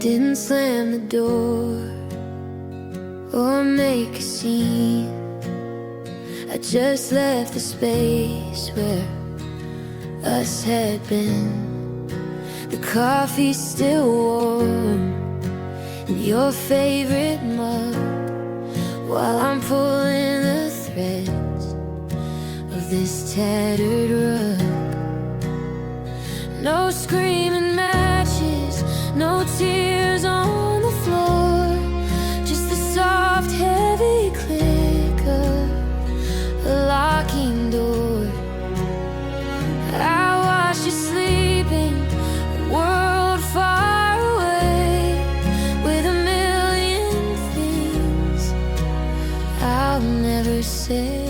didn't slam the door or make a scene. I just left the space where us had been. The coffee's still warm in your favorite mug, while I'm pulling the threads of this tattered rug. No screaming matches, no tears on the floor, just the soft, heavy click of a locking door. I watched you sleeping, a world far away, with a million things I'll never say.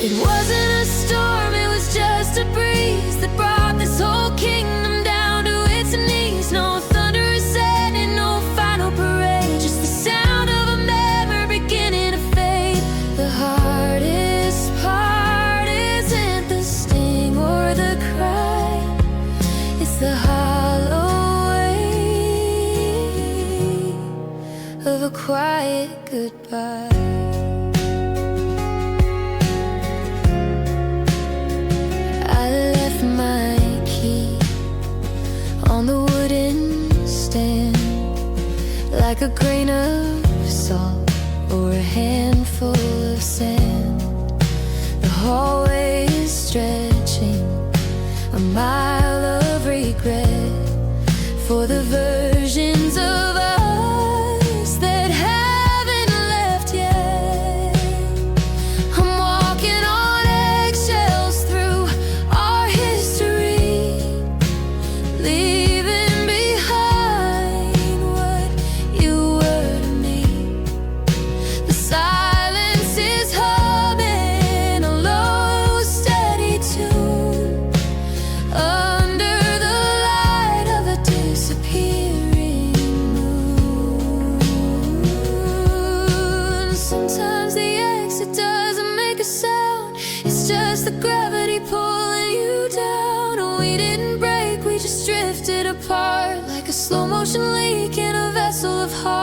It wasn't a storm, it was just a breeze that brought this whole kingdom down to its knees. No thunderous setting, no final parade, just the sound of a memory beginning to fade. The hardest part isn't the sting or the cry, it's the hollow weight of a quiet goodbye. On the wooden stand, like a grain of salt or a handful of sand. The hallway is stretching, a mile of regret for the versions of us that haven't left yet. I'm walking on eggshells through our history, leaving behind what you were to me. The silence is humming a low, steady tune under the light of a disappearing moon. Sometimes the exit doesn't make a sound, it's just the gravity pulling you down. We didn't break, we just drifted apart, like a slow motion leak in a vessel of heart.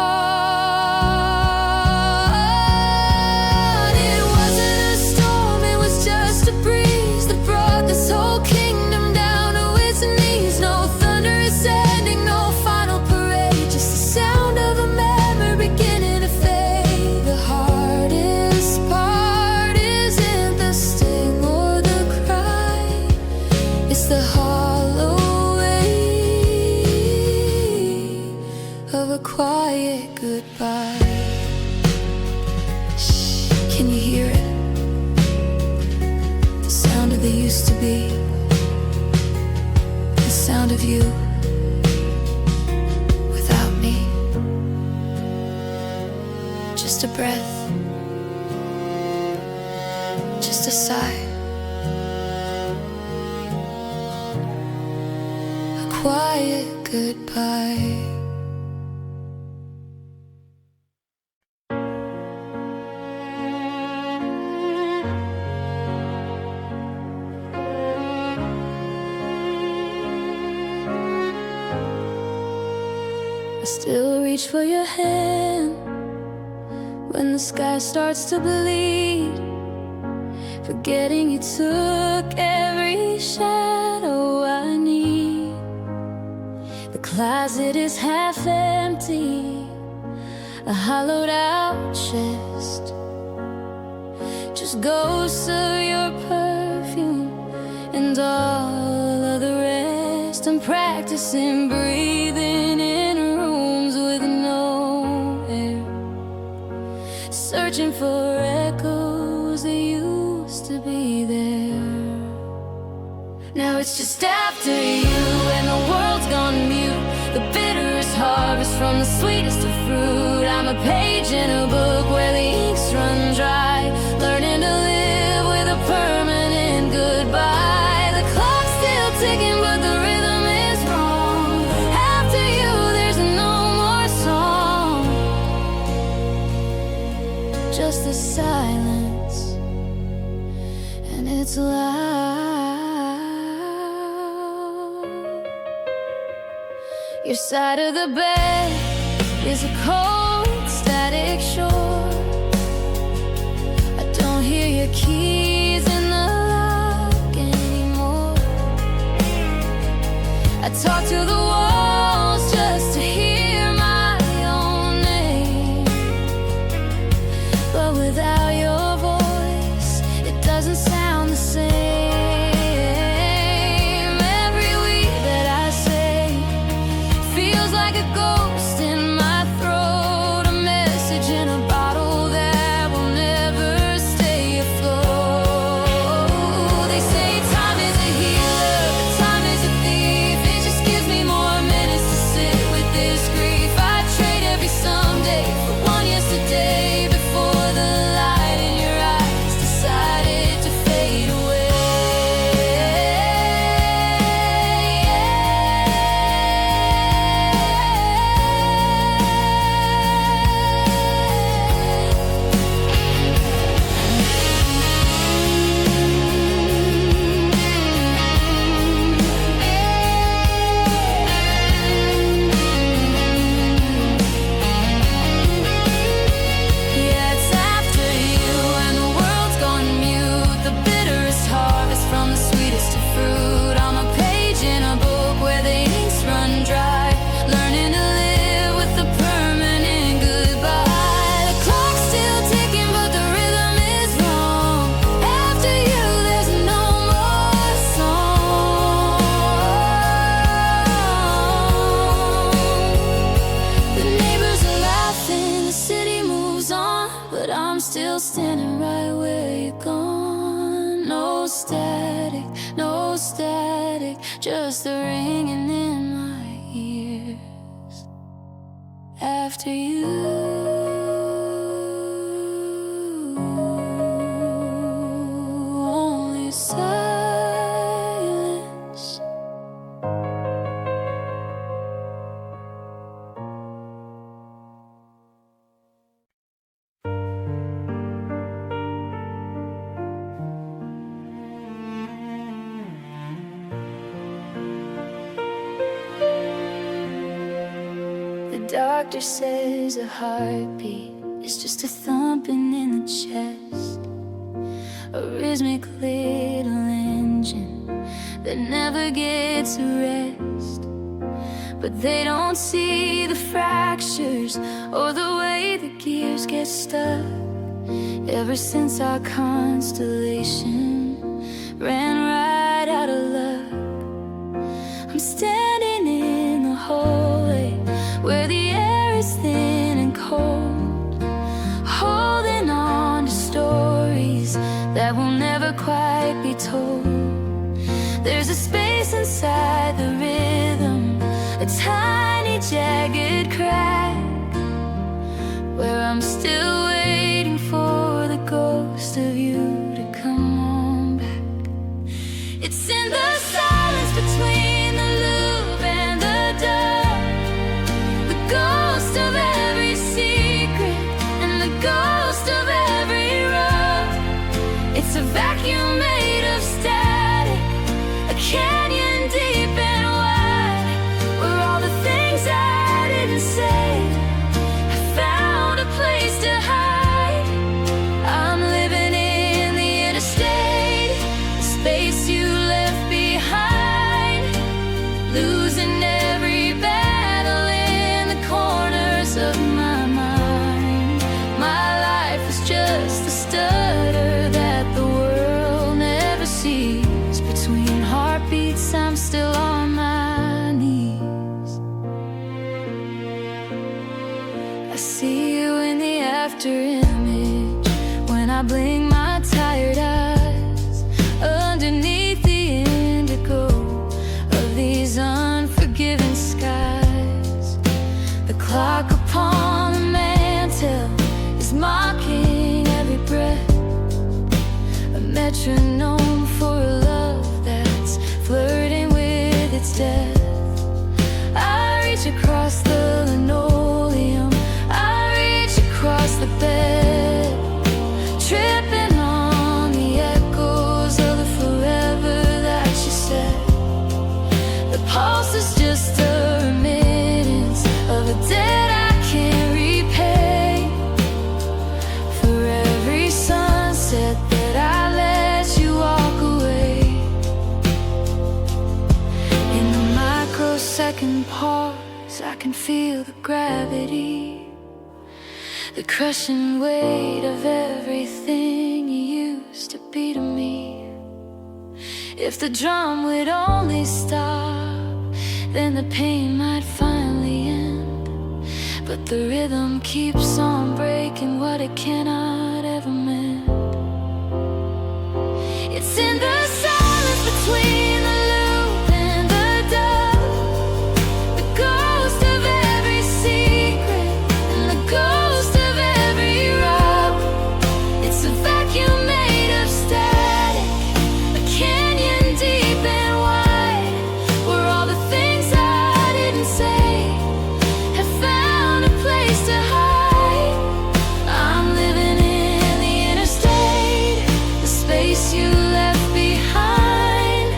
It wasn't a storm, it was just a breeze that brought this whole kingdom down to its knees. No thunderous ending, no final parade, just the sound of a memory beginning to fade. The hardest part isn't the sting or the cry, it's the hollow weight of a quiet goodbye. Shh, can you hear it? The sound of the used to be, the sound of you without me. Just a breath, just a sigh, a quiet goodbye. I still reach for your hand when the sky starts to bleed, forgetting you took every shadow I need. The closet is half empty, a hollowed out chest, just ghosts of your perfume and all of the rest. I'm practicing breathing in rooms with no air, searching for echoes that used to be there. Now it's just after you and the world's gone mute, the bitterest harvest from the sweetest of fruit. I'm a page in a book where the inks run dry, learning to live with a permanent goodbye. The clock's still ticking, but the rhythm is wrong. After you, there's no more song, just the silence, and it's loud. Your side of the bed is a cold, static shore. I don't hear your keys in the lock anymore. I talk to the walls just to hear my own name, but without your voice, it doesn't sound the same. Still standing right where you're gone. No static, no static, just the ringing in my ears. After you, only silence. The doctor says a heartbeat is just a thumping in the chest, a rhythmic little engine that never gets a rest. But they don't see the fractures or the way the gears get stuck. Ever since our constellation ran right out of luck, I'm standing in the hallway where the air is thin and cold, holding on to stories that will never quite be told. There's a space inside the rhythm, a tiny jagged crack, where I'm still waiting for the ghost of you to come on back. It's in the silence between the loop and the dark, the ghost of every secret and the ghost of every rug. It's a vacuum made of static, a canyon deep and wide, where all the things I didn't say have found a place to hide. I'm living in the interstate, the space you left behind, losing every battle in the corners of my mind. My life is just a stutter that the world never sees. Between heartbeats, I'm still on my knees. I see you in the after image when I blink my tired eyes underneath the indigo of these unforgiving skies. The clock upon the mantel is mocking every breath, a metronome for a love that's flirting with its death. I reach across the linoleum, I reach across the bed, tripping on the echoes of the forever that you said. The pulse is just a remittance pause, I can feel the gravity, the crushing weight of everything you used to be to me. If the drum would only stop, then the pain might finally end. But the rhythm keeps on breaking what it cannot ever mend. It's in the silence between the loop and the dove, the ghost of every secret and the ghost of every rub. It's a vacuum made of static, a canyon deep and wide, where all the things I didn't say have found a place to hide. I'm living in the interstate, the space you left behind,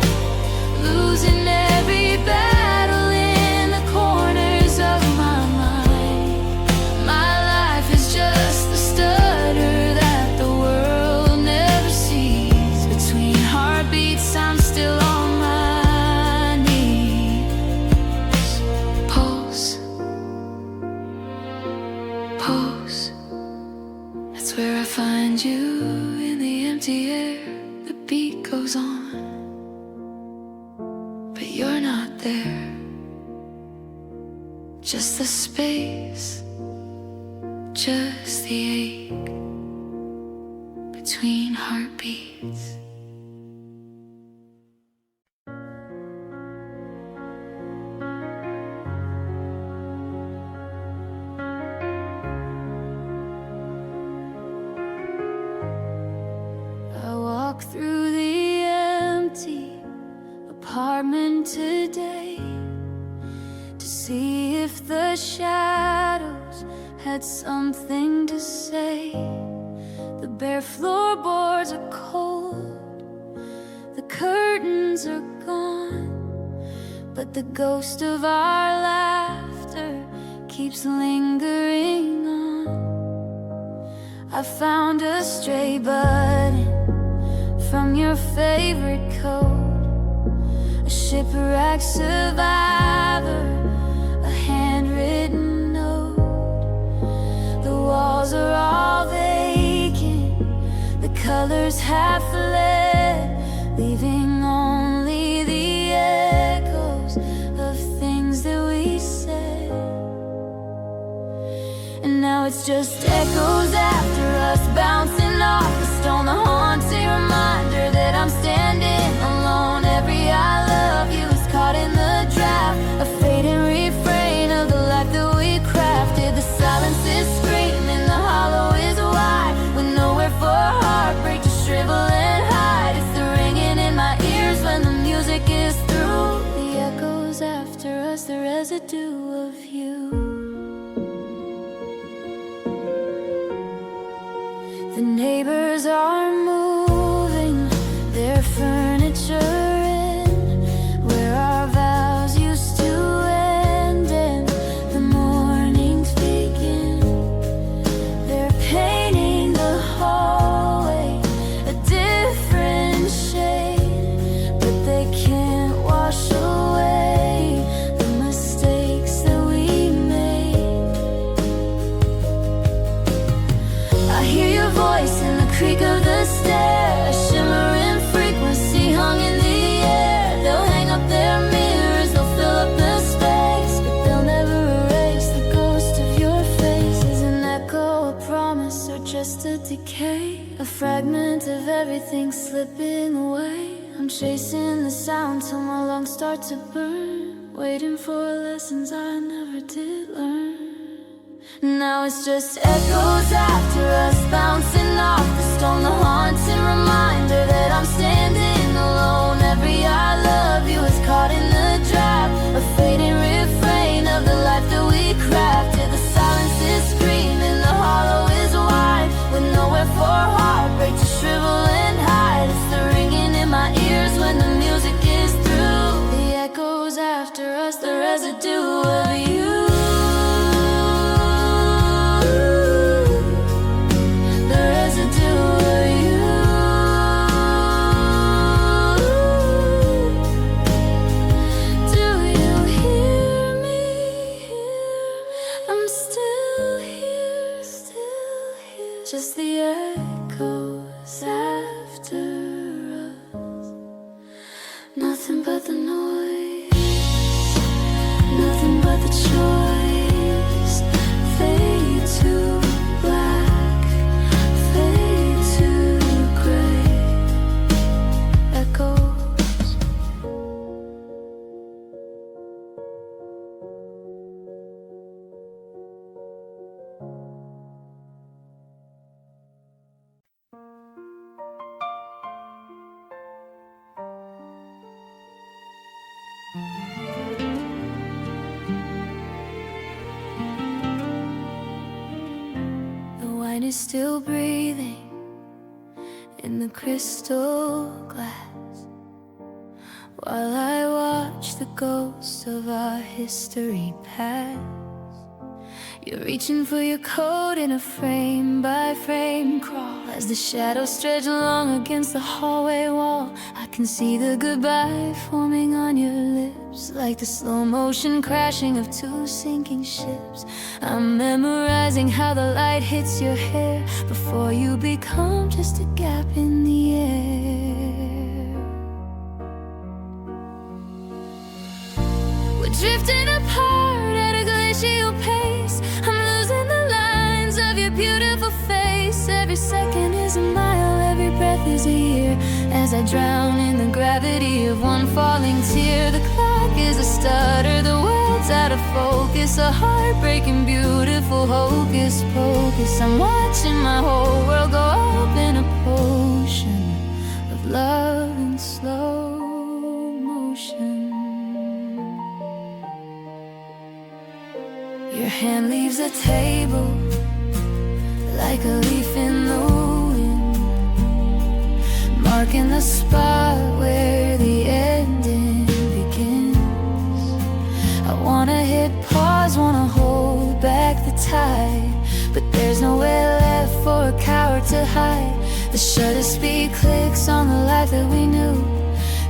losing every battle in the corners of my mind. My life is just the stutter that the world never sees. Between heartbeats, I'm still on my knees. Pulse, pulse, that's where I find you in the empty air. The beat goes on, but you're not there. Just the space, just the ache between heartbeats. I walk through the empty apartment today to see if the shadows had something to say. The bare floorboards are cold, the curtains are gone, but the ghost of our laughter keeps lingering on. I found a stray button from your favorite code, a shipwrecked survivor, a handwritten note. The walls are all vacant, the colors have fled, leaving only the echoes of things that we said. And now it's just echoes after us, bouncing off the stone, the haunting reminder that I'm standing alone. Every I love you is caught in the draft, a fading refrain of the life that we crafted. The silence is screaming, the hollow is wide, with nowhere for heartbreak to shrivel and hide. It's the ringing in my ears when the music is through, the echoes after us, the residue of you. The neighbors are moving their furniture in, where our vows used to end and the mornings begin. They're painting the hallway a different shade, but they can't wash away the mistakes that we made. I hear your voice in the creak of the stair, a shimmering frequency hung in the air. They'll hang up their mirrors, they'll fill up the space, but they'll never erase the ghost of your face. Is an echo a promise or just a decay? A fragment of everything slipping away. I'm chasing the sound till my lungs start to burn, waiting for lessons I never did learn. Now it's just echoes after us, bouncing off the stone, the haunting reminder that I'm standing alone. Every I love you is caught in the trap, a fading refrain of the life that we crafted. The silence is screaming, the hollow is wide, with nowhere for heartbreak to shrivel and hide. It's the ringing in my ears when the music is through, the echoes after us, the residue of you. Do you hear me? just the echoes after us. Nothing but the noise, nothing but the choice. Fade to black, fade to gray. Echoes. The wine is still breathing in the crystal glass, while I watch the ghosts of our history pass. You're reaching for your coat in a frame-by-frame crawl, as the shadows stretch along against the hallway wall. I can see the goodbye forming on your lips, like the slow motion crashing of two sinking ships. I'm memorizing how the light hits your hair before you become just a gap in the air. We're drifting apart at a glacial pace. I'm losing the lines of your beautiful face. Every second is a mile, every breath is a year, as I drown in the gravity of one falling tear. The clock is a stutter, the world's out of focus, a heartbreaking, beautiful hocus pocus. I'm watching my whole world go up in a potion of love in slow motion. Your hand leaves the table like a leaf in the wind, marking the spot where the ending begins. I wanna hit pause, wanna hold back the tide, but there's nowhere left for a coward to hide. The shutter speed clicks on the life that we knew,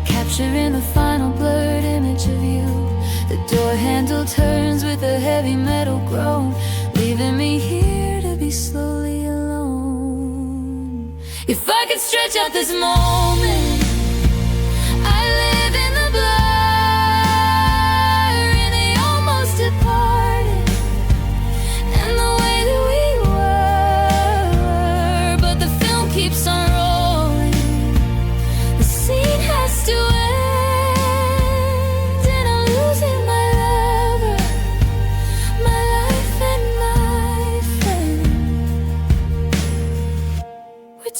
capturing the final blurred image of you. The door handle turns with a heavy metal groan, leaving me here to be slowly alone. If I could stretch out this moment, I live in the blur, in the almost departed, and the way that we were. But the film keeps on rolling, the scene has to end.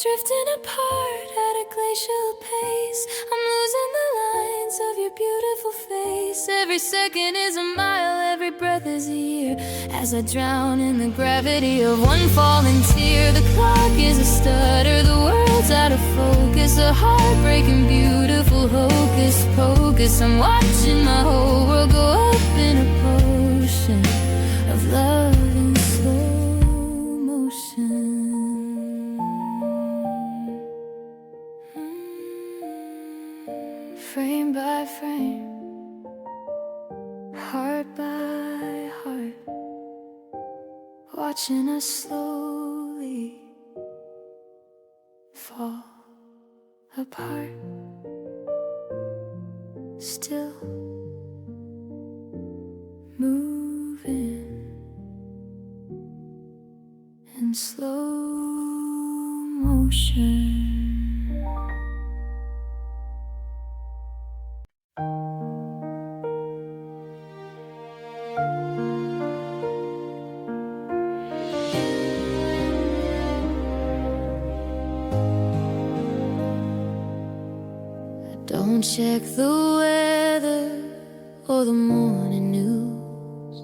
Drifting apart at a glacial pace, I'm losing the lines of your beautiful face. Every second is a mile, every breath is a year, as I drown in the gravity of one falling tear. The clock is a stutter, the world's out of focus, a heartbreaking, beautiful hocus pocus. I'm watching my whole world go up in a potion of love in slow motion. Frame by frame, heart by heart, watching us slowly fall apart. Still moving in slow motion. Don't check the weather or the morning news,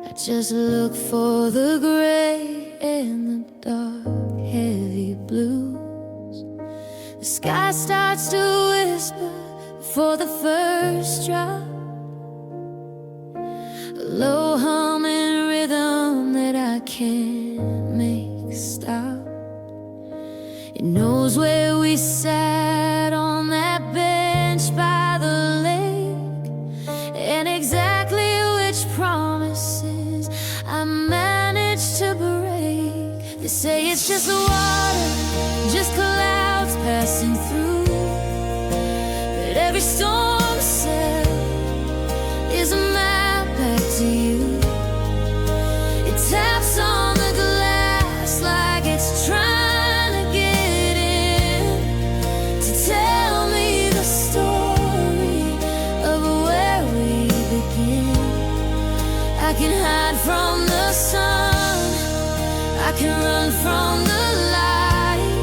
I just look for the gray and the dark, heavy blues. The sky starts to whisper before the first drop, a low humming rhythm that I can't make stop. It knows where we sat on that bench by the lake, and exactly which promises I managed to break. They say it's just water, just clouds passing through. But every storm cell is a map back to you. It taps on the glass like it's trying to get in, to tell me the story of where we begin. I can hide from the sun, I can run from the light,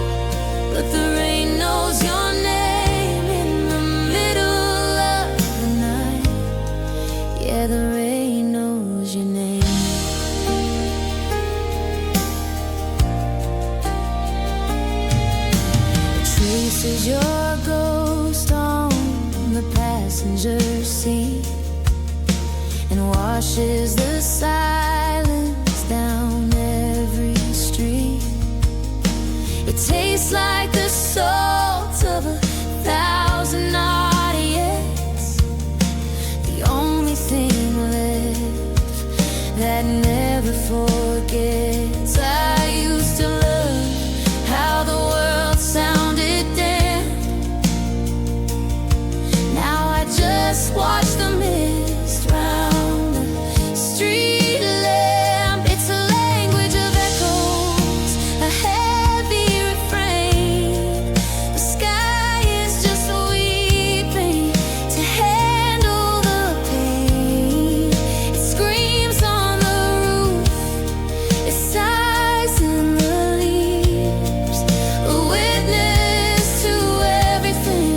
but the rain knows your name in the middle of the night. Yeah, the rain knows your name. It traces your ghost on the passenger seat and washes the silence down every street. It tastes like the salt of 1,000 audience, the only thing left that never forgets. I used to love how the world sounded then. Now I just watch the mist round the street lamp. It's a language of echoes, a heavy refrain. The sky is just weeping to handle the pain. It screams on the roof, it sighs in the leaves, a witness to everything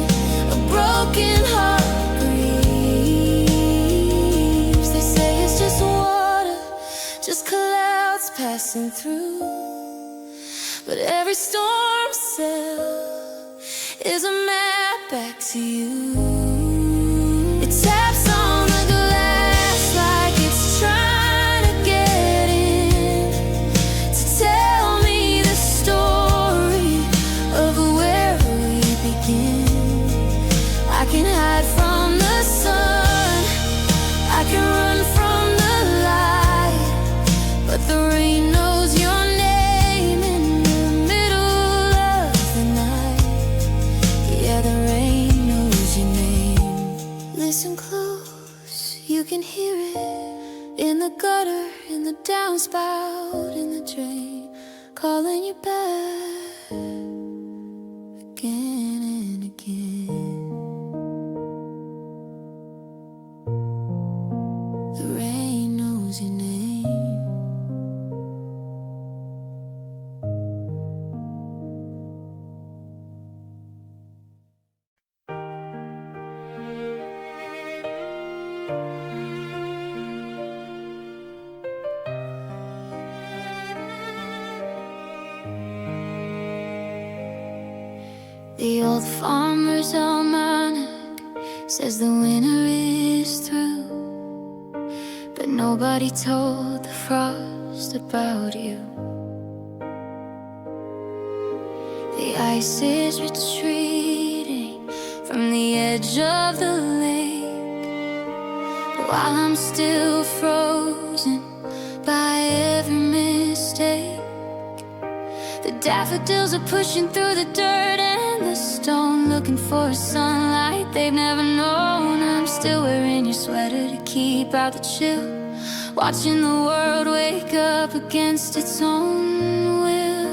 a broken heart grieves. They say it's just water, just clouds passing through, but every storm cell is a map back to you. It taps on the glass like it's trying to get in, to tell me the story of where we begin. I can hide from the sun, I can run from the light, but the rain knows your name in the middle of the night. Yeah, the rain knows your name. Listen close, you can hear it in the gutter, in the downspout, in the drain, calling you back again and again. The rain knows your name. The old farmer's almanac says the winter is through, but nobody told the frost about you. The ice is retreating from the edge of the lake, while I'm still frozen by every mistake. The daffodils are pushing through the dirt and the stone, looking for sunlight they've never known. I'm still wearing your sweater to keep out the chill, watching the world wake up against its own will.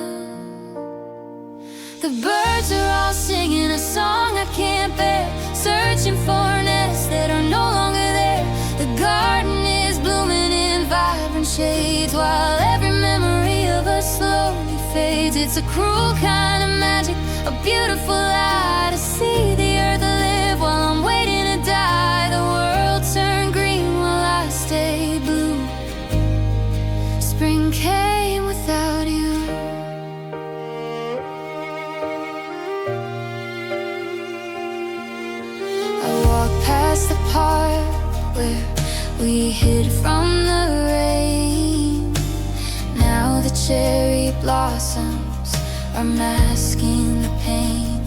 The birds are all singing a song I can't bear, searching for nests that are no longer there. The garden is blooming in vibrant shades, while every memory of us slowly fades. It's a cruel kind of magic, a beautiful lie, to see the earth live while I'm waiting to die. The world turned green while I stayed blue. Spring came without you. I walk past the park where we hid from the rain. Now the cherry blossoms are masking the pain.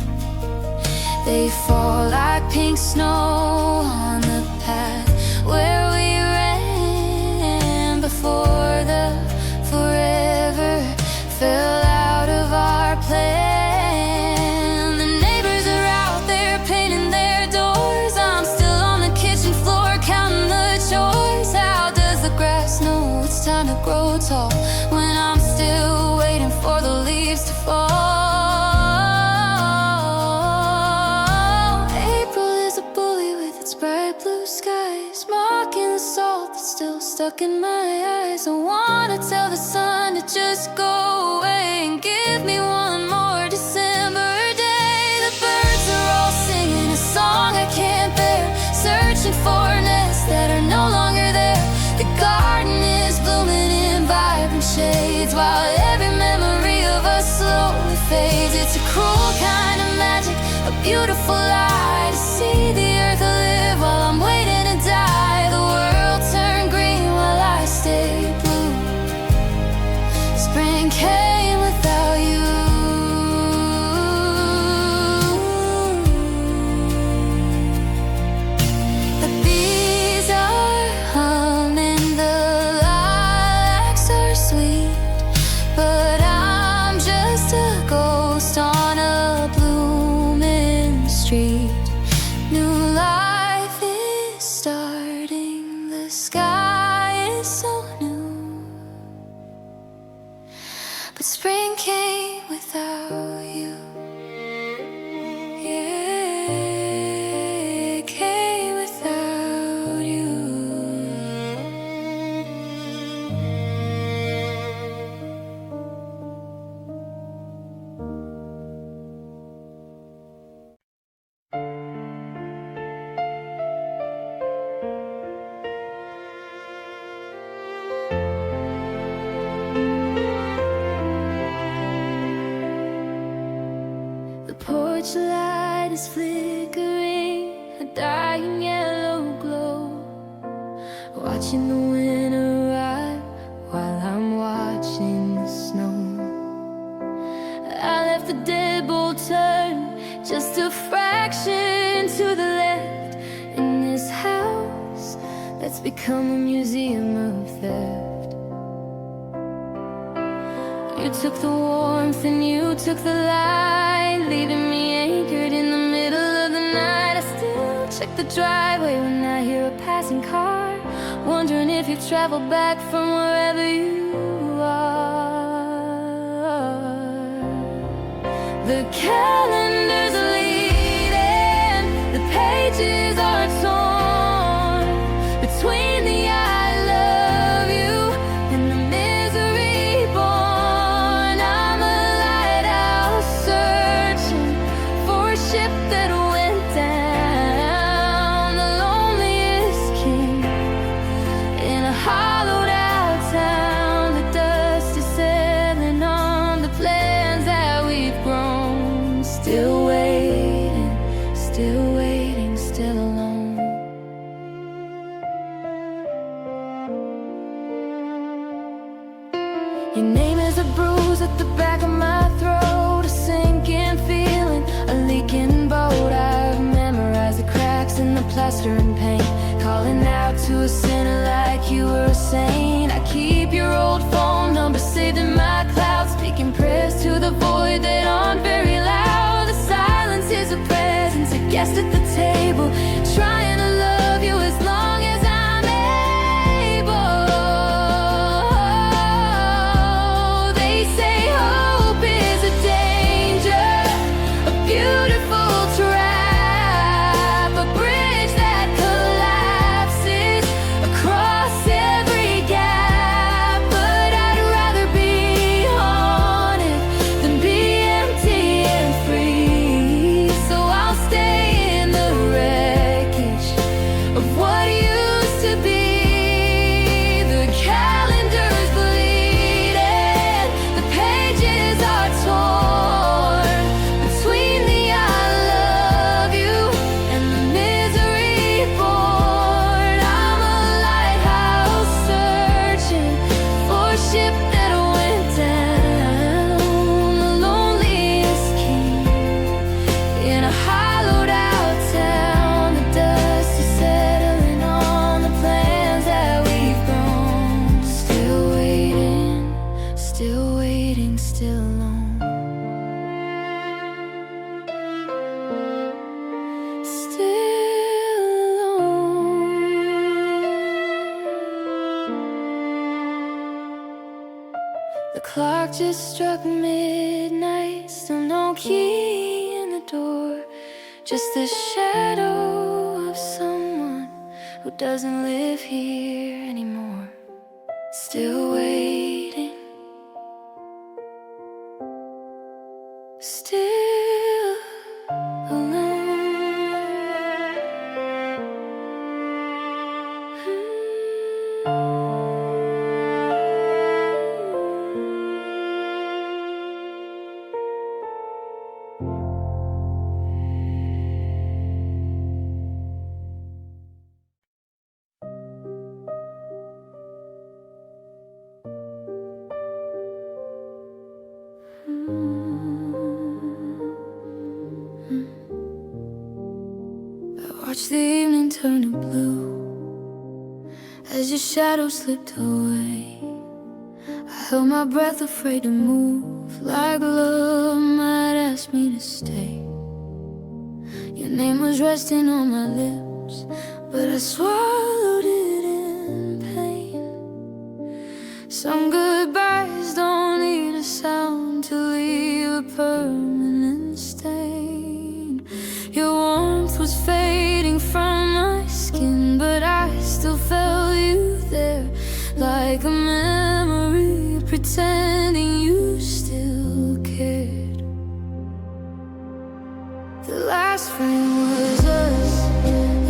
They fall like pink snow on the path where we ran before the forever fell out trying to grow tall when I'm still waiting for the leaves to fall. April is a bully with its bright blue skies, mocking the salt that's still stuck in my eyes. I wanna tell the sun to just go away and give me one more December day. The birds are all singing a song I can't bear, searching for nests that are no longer there. The garden is blooming in vibrant shades, while every memory of us slowly fades. It's a cruel kind of magic, a beautiful lie, to see the earth live while I'm waiting to die. The world turned green while I stayed blue. Spring came without you. The bees are humming, the lilacs are sweet, but I'm just a ghost on a blooming street. New life is starting, the sky is so new, but spring came without you. Yeah, it came without you. The porch light is flickering, a dying yellow glow, watching the wind arrive while I'm watching the snow. I left the deadbolt turned just a fraction to the left, in this house that's become a museum of theft. You took the warmth and you took the light, leaving me anchored in the middle of the night. I still check the driveway when I hear a passing car, wondering if you've traveled back from wherever you are. The calendar's leading, the pages are torn between the I love you and the misery born. I'm a lighthouse searching for a ship that went down, the loneliest king in a hollowed out town. The dust is settling on the plans that we've grown. Still waiting, still waiting, still alone. Your name is a bruise at the back of my throat, a sinking feeling, a leaking boat. I've memorized the cracks in the plaster and paint, calling out to a sinner like you were a saint. I keep your old phone number saved in my cloud, speaking prayers to the void that aren't very loud. The silence is a presence, a guest at the table, trying to love you as long as I'm able. They say hope is a danger, a beautiful trap, a bridge that collapses across every gap. But I'd rather be haunted than be empty and free, so I'll stay in the wreckage of what used to be. The calendar's bleeding, the pages are torn between the I love you and the misery born. I'm a lighthouse searching for a ship that went down, the loneliest king in a hollowed out town. The dust is settling on the plans that we've grown. Still waiting, still waiting, still alone. Still alone. The clock just struck midnight, still no key in the door. Just the shadow of someone who doesn't live here anymore. Still waiting, still alone. Watch the evening turn to blue as your shadow slipped away. I held my breath, afraid to move, like love might ask me to stay. Your name was resting on my lips, but I swallowed it in pain. Some goodbyes don't need a sound to leave a permanent stain. Your warmth was fading from my skin, but I still felt you there, like a memory, pretending you still cared. The last frame was us,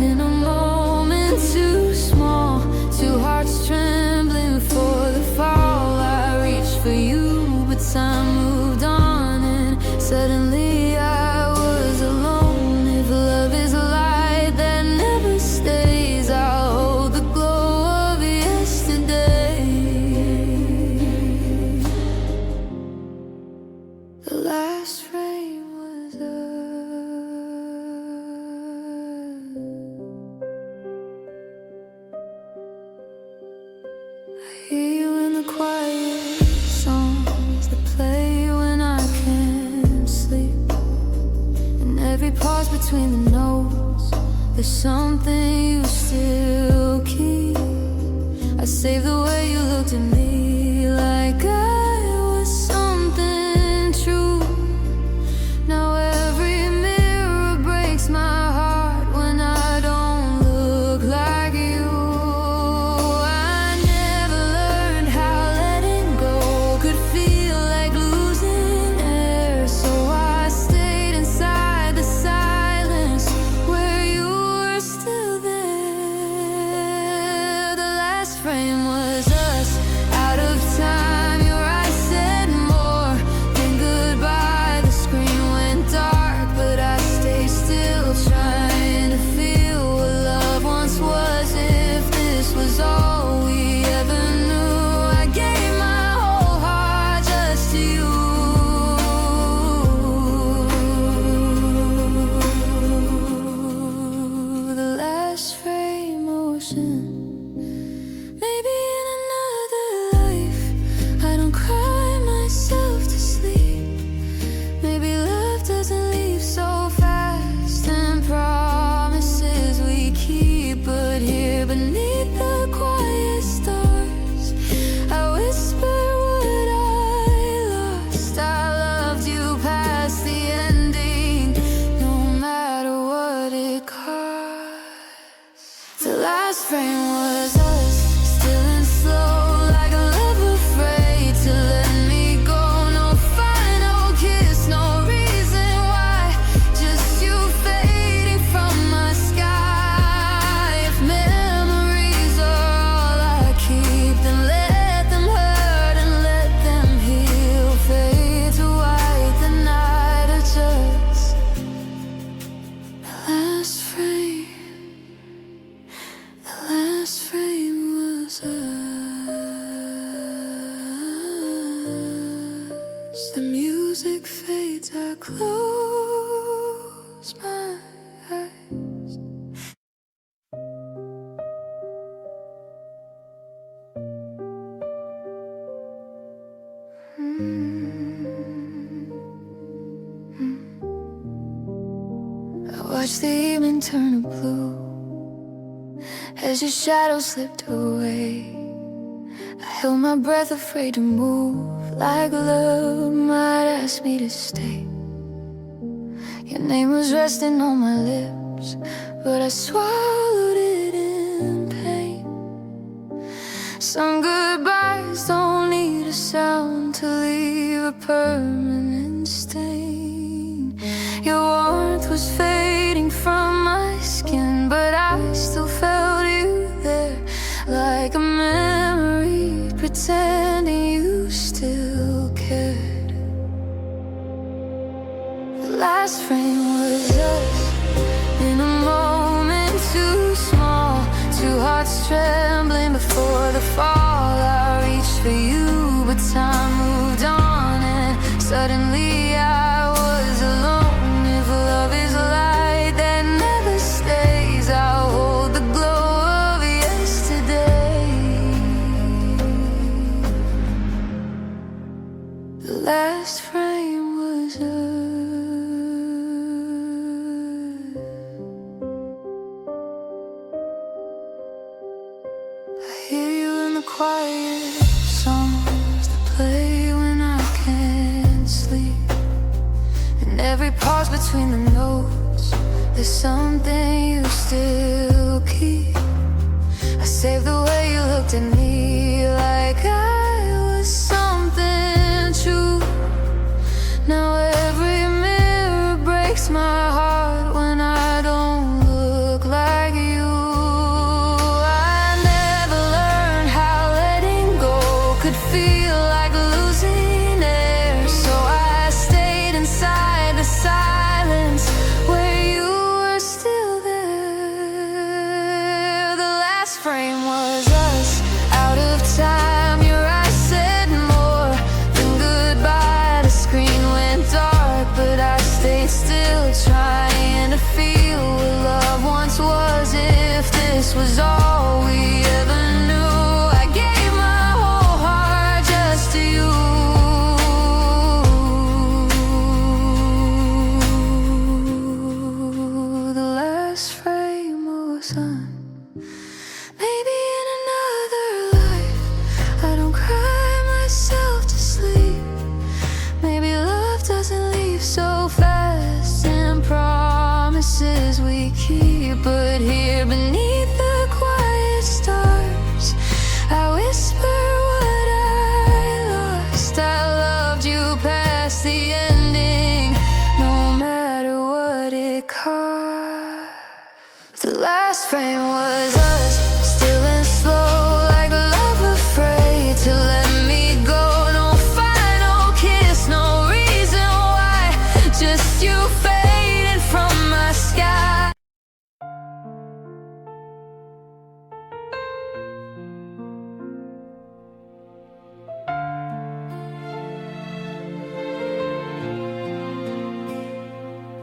in a moment too small, two hearts trembling for the fall. I reached for you, but time moved on, and suddenly I was alone. If love is a light that never stays, I'll hold the glow of yesterday. The last frame was I hear you in the quiet songs that play when I can't sleep. In every pause between the notes, there's something you still keep. I save the way you looked at me, like I was something true. Now every mirror breaks my heart when I don't look like you. I never learned how letting go could feel like losing air, so I stayed inside the silence where you were still there. The last frame was us, out of time. Your eyes said more than goodbye. The screen went dark, but I stayed still, trying to feel what love once was. If this was all we ever knew, I gave my whole heart just to you. The last frame motion. Maybe in another life I don't cry myself to sleep. Maybe love doesn't leave so fast, and promises we keep. But here beneath the quiet stars, I whisper what I lost. I loved you past the ending, no matter what it cost. The last frame was us, still and slow, like a love afraid to let me go. No final kiss, no reason why, just you fading from my sky. If memories are all I keep, then let them hurt and let them heal. Fade to white, the night adjusts. The last frame was us. The music fades, I close my eyes. I watch the evening turn to blue as your shadow slipped away. I held my breath, afraid to move, like love might ask me to stay. Your name was resting on my lips, but I swallowed it in pain. Some goodbyes don't need a sound to leave a permanent stain. Your warmth was fading from my skin, but I still felt you there, like a memory, pretending you still cared. The last frame was us, in a moment too small, two hearts trembling before the fall. I reached for you, but time moved on, and suddenly I was alone. If love is a light that never stays, I'll hold the glow of yesterday. The last frame was us. I hear you in the quiet songs that play when I can't sleep. And every pause between the notes, there's something you still keep. I saved the way you looked at me, like I was something true. Now every mirror breaks my heart when I don't look like you. I never learned how letting go could feel like losing air, so I stayed inside the silence where you were still there. The last frame was us, out of time. Your eyes said more than goodbye. The screen went dark, but I stayed still, trying to feel what love once was. If this was all we ever knew, I gave my whole heart just to you. The last frame was on. Maybe in another life I don't cry myself to sleep. Maybe love doesn't leave so fast, and promises we keep. But here beneath the quiet stars, I whisper what I lost. I loved you past the ending, no matter what it cost. The last frame was us, still and slow, like love afraid to let me go. No final kiss, no reason why, just you fading from my sky.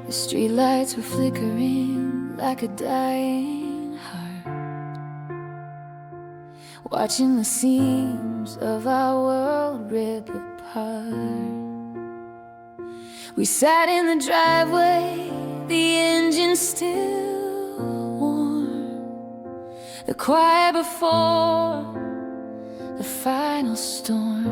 The streetlights were flickering like a dying heart, watching the seams of our world rip apart. We sat in the driveway, the engine still warm, the quiet before the final storm.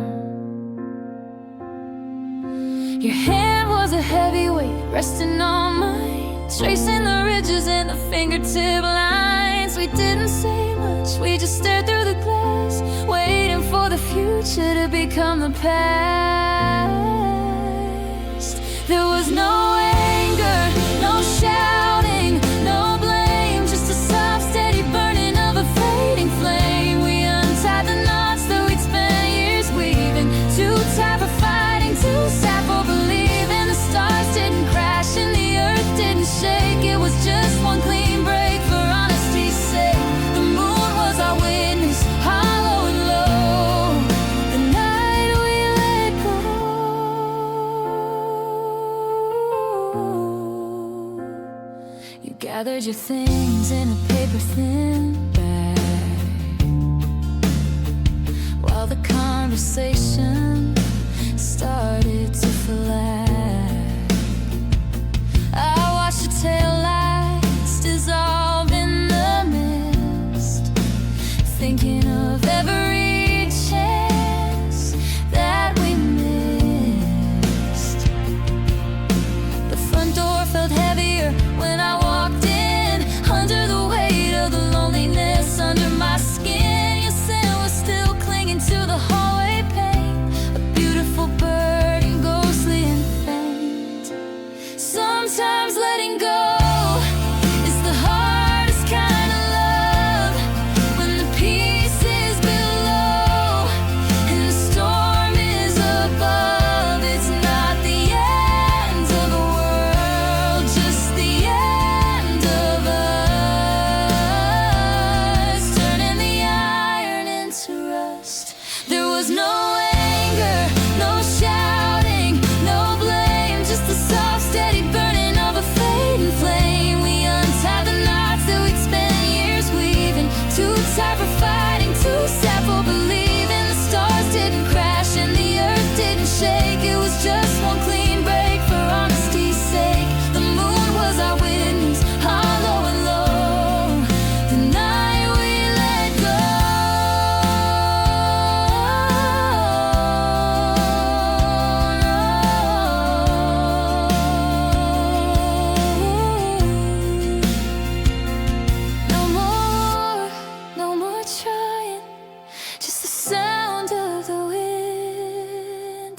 Your hand was a heavyweight resting on mine, tracing the ridges and the fingertip lines. We didn't say much, we just stared through the glass, waiting for the future to become the past. There was no anger, no shouting, no blame, just a soft, steady burning of a fading flame. We untied the knots that we'd spent years weaving, too tired for fighting, too sad for believing. The stars didn't crash and the earth didn't shake. It was just one clean break for honesty's sake. The moon was our witness, hollow and low, the night we let go. You gathered your things in a paper-thin bag, while the conversation started to flag. I watched your taillights dissolve in the mist, thinking of every chance that we missed.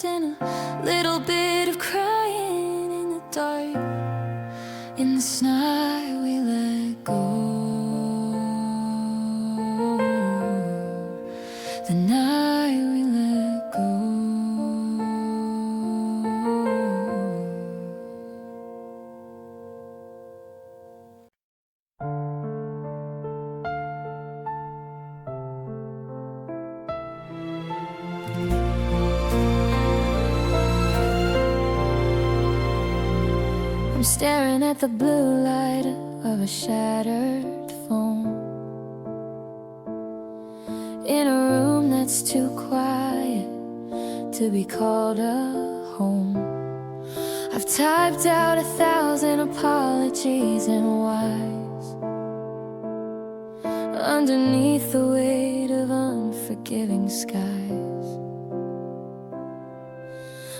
and a little bit of crying in the dark. In this night we let go. The night we let go. I'm staring at the blue light of a shattered phone in a room that's too quiet to be called a home. I've typed out 1,000 apologies and whys underneath the weight of unforgiving skies.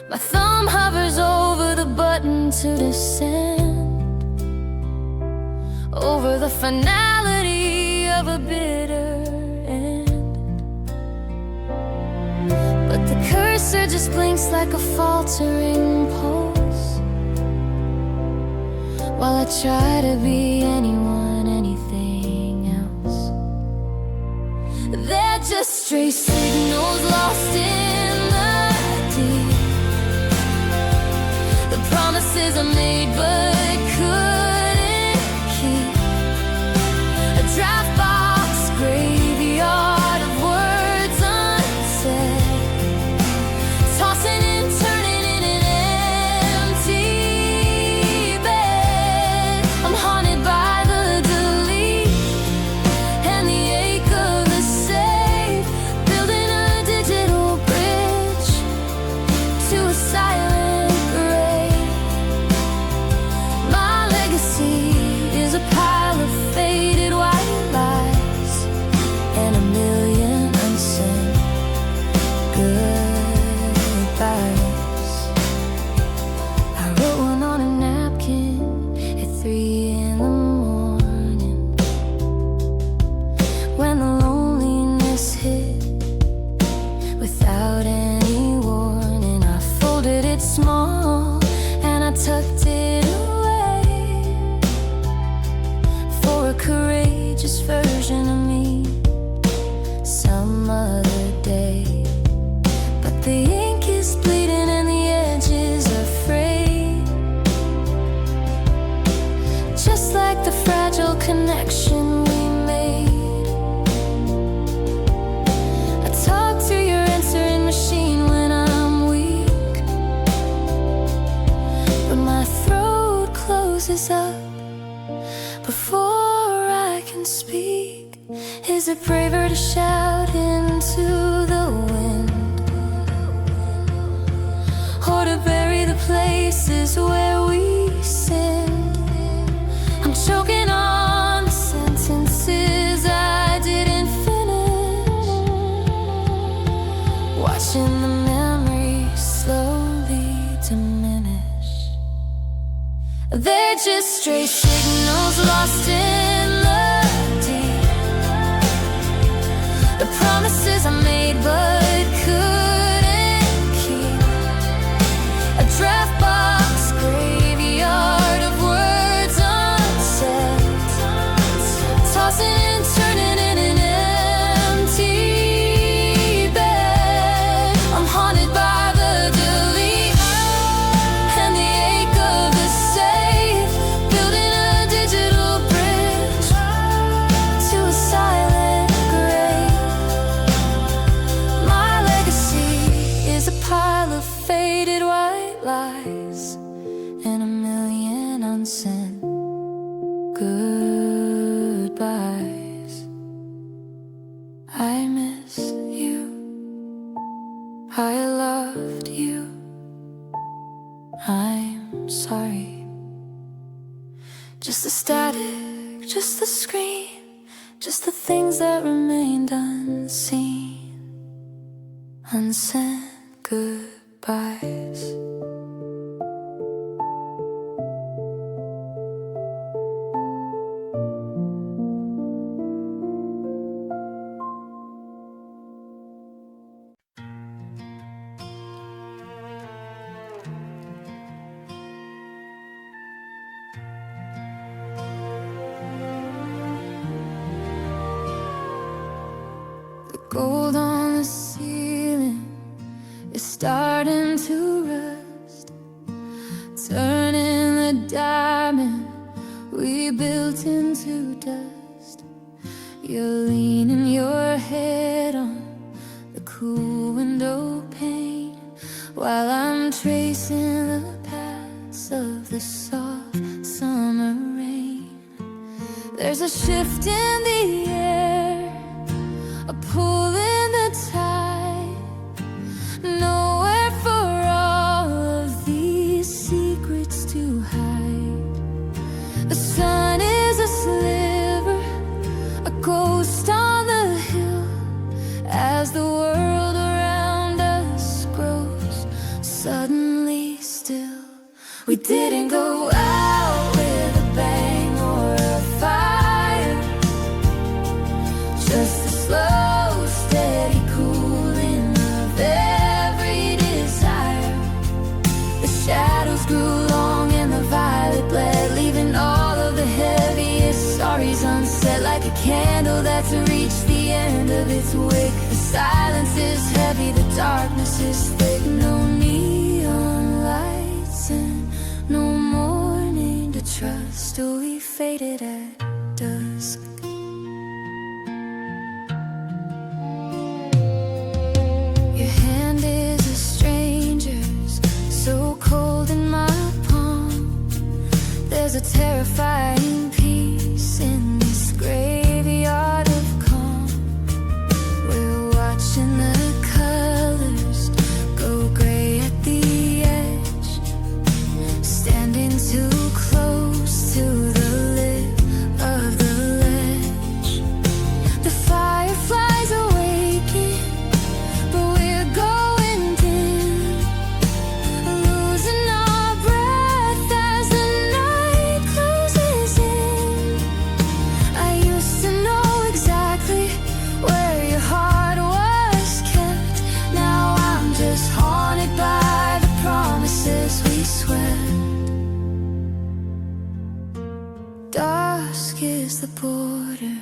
My thumb hovers over the button to descend, over the finality of a bitter end. But the cursor just blinks like a faltering pulse, while I try to be anyone, anything else. They're just stray signals lost in the deep. The promises I made but couldn't keep. A draft box graveyard of words unsaid, tossing and turning in an empty bed. I'm haunted by the delete and the ache of the save, building a digital bridge to a silent. A pile of faded white lies and a million unsent goodbyes. I wrote one on a napkin at 3 in the morning, when the loneliness hit without any warning. I folded it small and I tucked it away, a courageous version of me some other day. But the ink is bleeding and the edges are frayed, just like the fragile connection we made. I talk through your answering machine when I'm weak, but my throat closes up before I can speak. Is it braver to shout into the wind, or to bury the places where we sin? I'm choking on the sentences I didn't finish, watching the memories slowly diminish. They're just stray signals lost in the deep. The promises I made but couldn't keep. A draft box graveyard of words unsaid, tossing and turning in an empty bed. I'm haunted by the delete and the ache of the save, building a digital bridge to a silent grave. My legacy is a pile of faded white lies and a million unsent goodbyes. I missed you, I loved you, I'm sorry. Just the static, just the scream, just the things that remained unseen, unsent goodbyes. gold on the ceiling is starting to rust, turning the diamond we built into dust. You're leaning your head on the cool window pane while I'm tracing the paths of the soft summer rain. There's a shift in the air, a pull in the tide, nowhere for all of these secrets to hide. The sun is a sliver, a ghost on the hill, as the world around us grows suddenly still. We didn't go out with a bang or a fire, just a slow, steady cooling of every desire. The shadows grew long and the violet bled, leaving all of the heaviest sorries unset, like a candle that's reached the end of its wick. The silence is heavy, the darkness is thick. No neon lights and no morning to trust. Oh, we faded at dusk. Your hand is a stranger's, so cold in my palm. There's a terrifying peace in this graveyard of calm. We're watching the colors go gray at the edge, standing too close to the lip of the ledge. The fireflies are waking, but we're going dim, losing our breath as the night closes in. I used to know exactly where your heart was kept. Now I'm just haunted by the promises we swept. Dusk is the border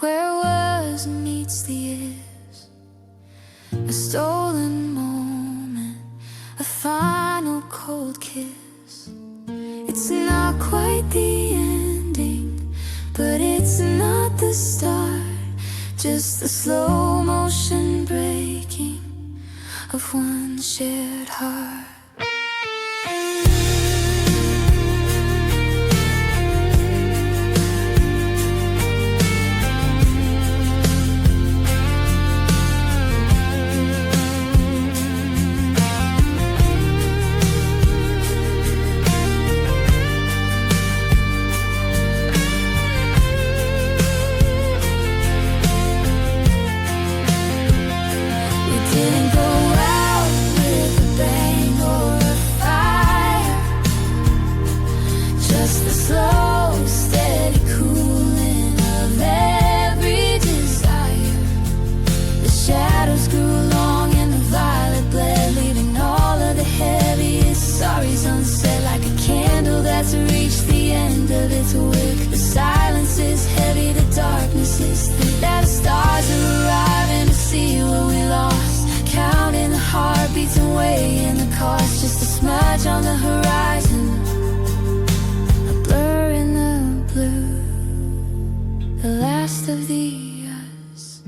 where was meets the is. A stolen moment, a final cold kiss. It's not quite the ending, but it's not the start. Just the slow motion breaking of one shared heart. We didn't go out with a bang or a fire, just the slow, steady cooling of every desire. The shadows grew long and the violet bled, leaving all of the heaviest sorries unsaid, like a candle that's reached the end of its wick. The silence is heavy, the darkness is thick. Now the stars are arriving to see what we lost, counting the heartbeats and weighing the cost. Just a smudge on the horizon, a blur in the blue, the last of the us,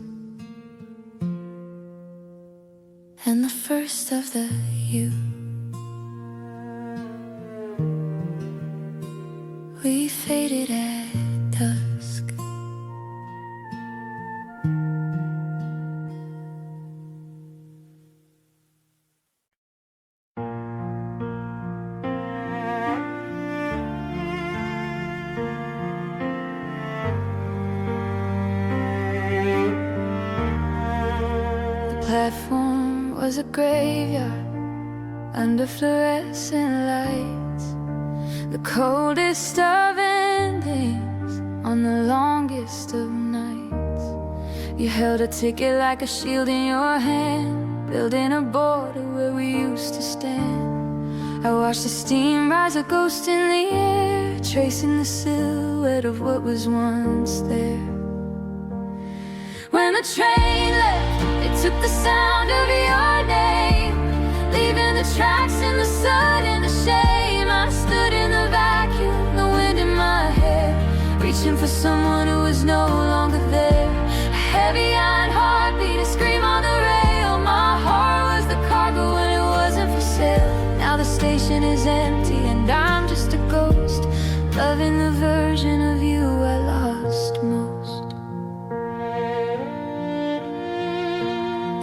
and the first of the you. We faded at dusk. The platform was a graveyard under fluorescent lights, the coldest of endings on the longest of nights. You held a ticket like a shield in your hand, building a border where we used to stand. I watched the steam rise, a ghost in the air, tracing the silhouette of what was once there. When the train left, it took the sound of your name, leaving the tracks in the sun and the shame. I stood in the vacuum, the wind in my hair, reaching for someone who was no longer there. A heavy iron heartbeat, a scream on the rail. My heart was the cargo when it wasn't for sale. Now the station is empty and I'm just a ghost, loving the version of you I lost most.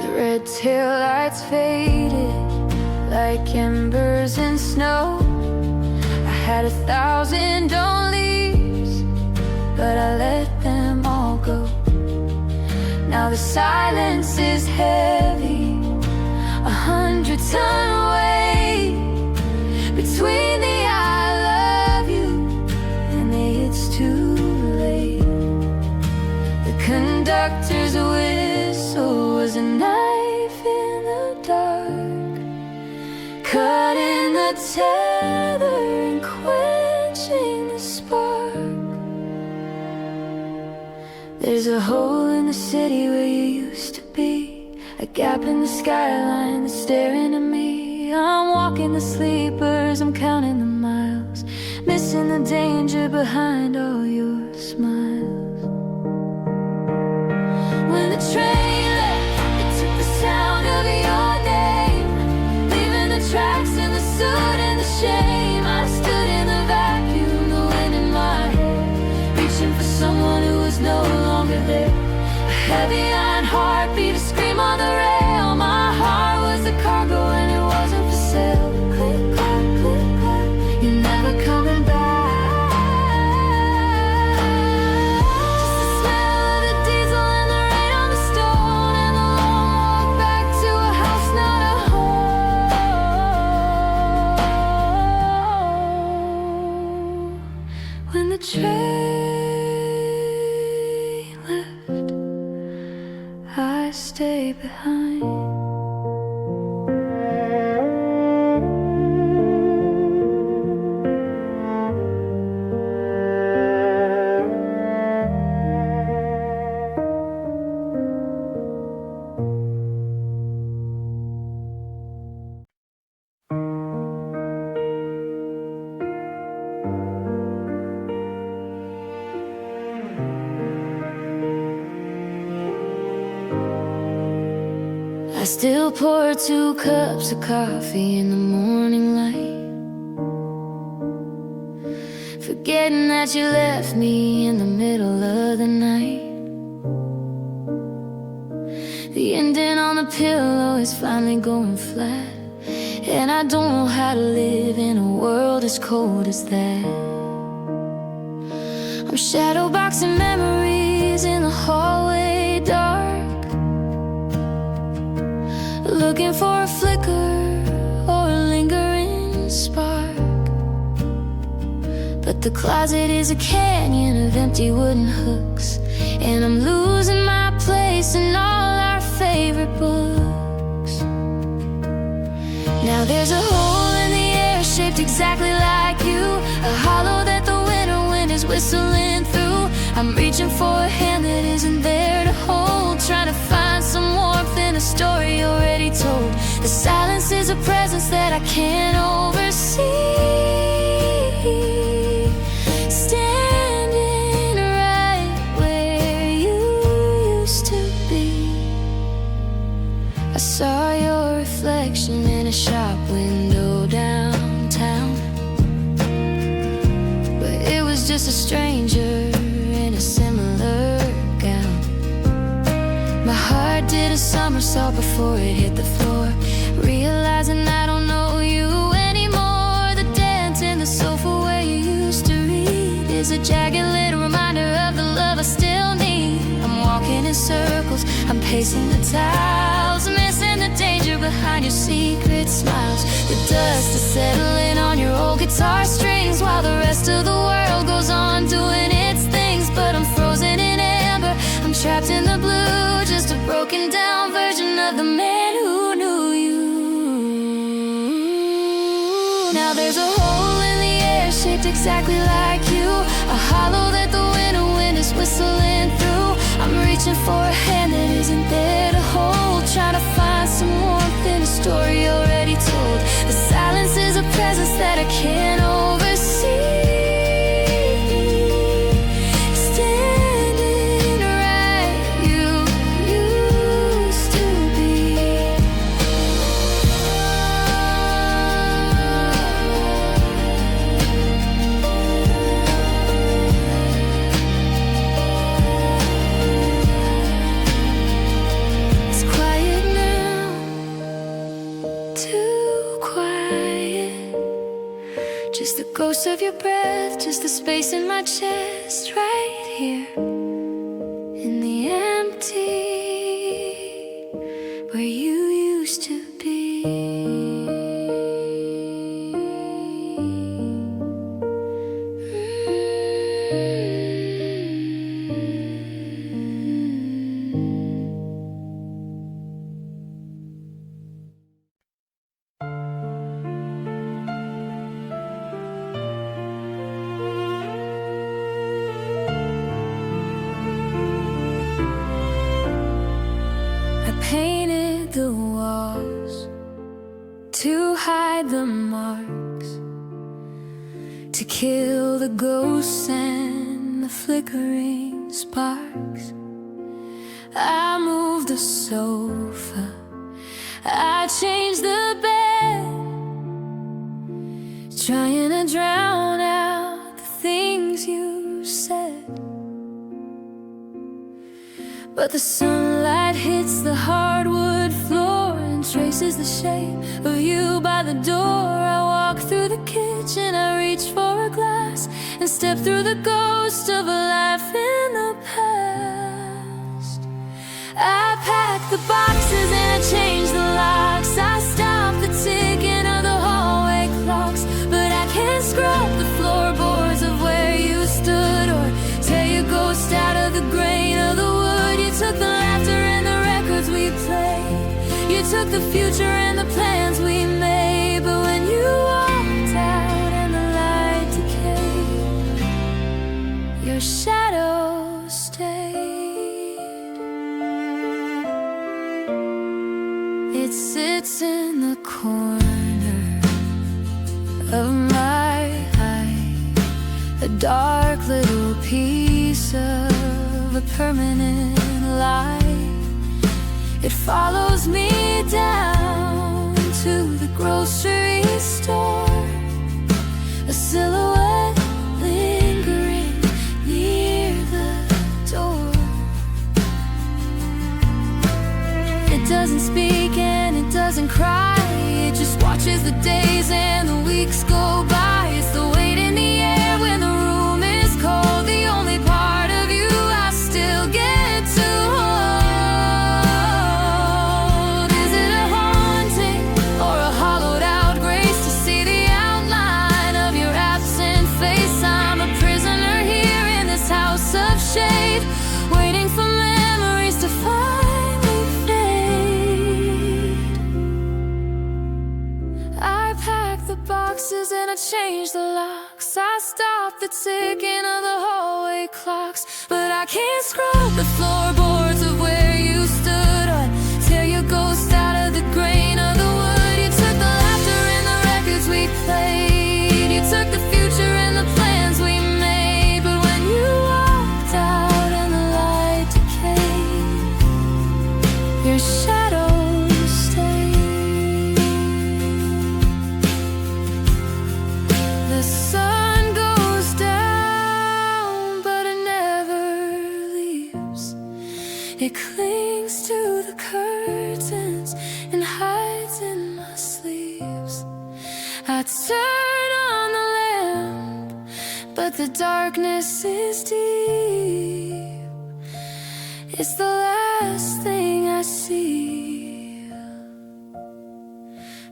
The red taillights faded like embers in snow. I had 1,000 don't leaves, but I let them all go. Now the silence is heavy, 100-ton weight between the I love you and the it's too late. The conductor's whistle was a knife in the dark, cutting the tether and quenching the spark. There's a hole in the city where you used to be, a gap in the skyline that's staring at me. I'm walking the sleepers, I'm counting the miles, missing the danger behind all your smiles. When the train left, it took the sound of your name, leaving the tracks in the soot and the shame. I stood in the vacuum, the wind in my hair, reaching for someone who was no longer there. A heavy iron heartbeat, a scream on the rail. My heart was the cargo and it wasn't for sale. Click, clack, click, clack, you're never coming back. Just the smell of the diesel and the rain on the stone, and the long walk back to a house not a home. When the train left, I stay behind. I still pour 2 cups of coffee in the morning light, forgetting that you left me in the middle of the night. The ending on the pillow is finally going flat, and I don't know how to live in a world as cold as that. I'm shadowboxing memories in the hallway dark, looking for a flicker or a lingering spark. But the closet is a canyon of empty wooden hooks, and I'm losing my place in all our favorite books. Now there's a hole in the air shaped exactly like you, a hollow that the winter wind is whistling through. I'm reaching for a hand that isn't there to hold, trying to find some warmth in a story already told. The silence is a presence that I can't oversee, standing right where you used to be. I saw your reflection in a shop window downtown, but it was just a stranger in a similar gown. My heart did a somersault before it hit the floor, realizing I don't know you anymore. The dent in the sofa where you used to read is a jagged little reminder of the love I still need. I'm walking in circles, I'm pacing the tiles, missing the danger behind your secret smiles. The dust is settling on your old guitar strings, while the rest of the world goes on doing its things. But I'm frozen in amber, I'm trapped in the blue, just a broken down version of the man who knew you. Now there's a hole in the air shaped exactly like you, a hollow that the winter wind is whistling through. I'm reaching reaching for a hand that isn't there to hold, trying to find some warmth in a story already told. The silence is a presence that I can't oversee. Just the ghost of your breath, just the space in my chest, right here in the empty, where you used to be. Painted the walls to hide the marks, to kill the ghosts and the flickering sparks. I moved the sofa, I changed the bed, trying to drown out the things you said. But the sunlight hits the hardwood floor and traces the shape of you by the door. I walk through the kitchen, I reach for a glass and step through the ghost of a life in the past. I pack the boxes and I change the locks, I stop the ticking of the hallway clocks. But I can't scrub the floorboards of where you stood or tear your ghost out of the grain of the wood. You took the laughter and the records we played, you took the future and the plans we made. But when you walked out and the light decayed, your shadow stayed. It sits in the corner of my eye, a dark little piece of a permanent lie. It follows me down to the grocery store, a silhouette lingering near the door. It doesn't speak and it doesn't cry, it just watches the days and the weeks go by. It's the weight in the air when the room is cold, the only part of you I still get to hold. Is it a haunting or a hollowed out grace to see the outline of your absent face? I'm a prisoner here in this house of shade, waiting for memories to finally fade. I pack the boxes and I change the locks, I stop the ticking of the hallway clocks. But I can't scrub the floorboards of where you stood or tear your ghost out of the grain of the wood. You took the laughter and the records we played, you took the future and the plans we made. But when you walked out and the light decayed, your shadow stayed. The sun goes down, but it never leaves. It clings to the curtains and hides in my sleeves. I turn on the lamp, but the darkness is deep. It's the last thing I see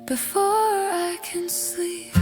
before I can sleep.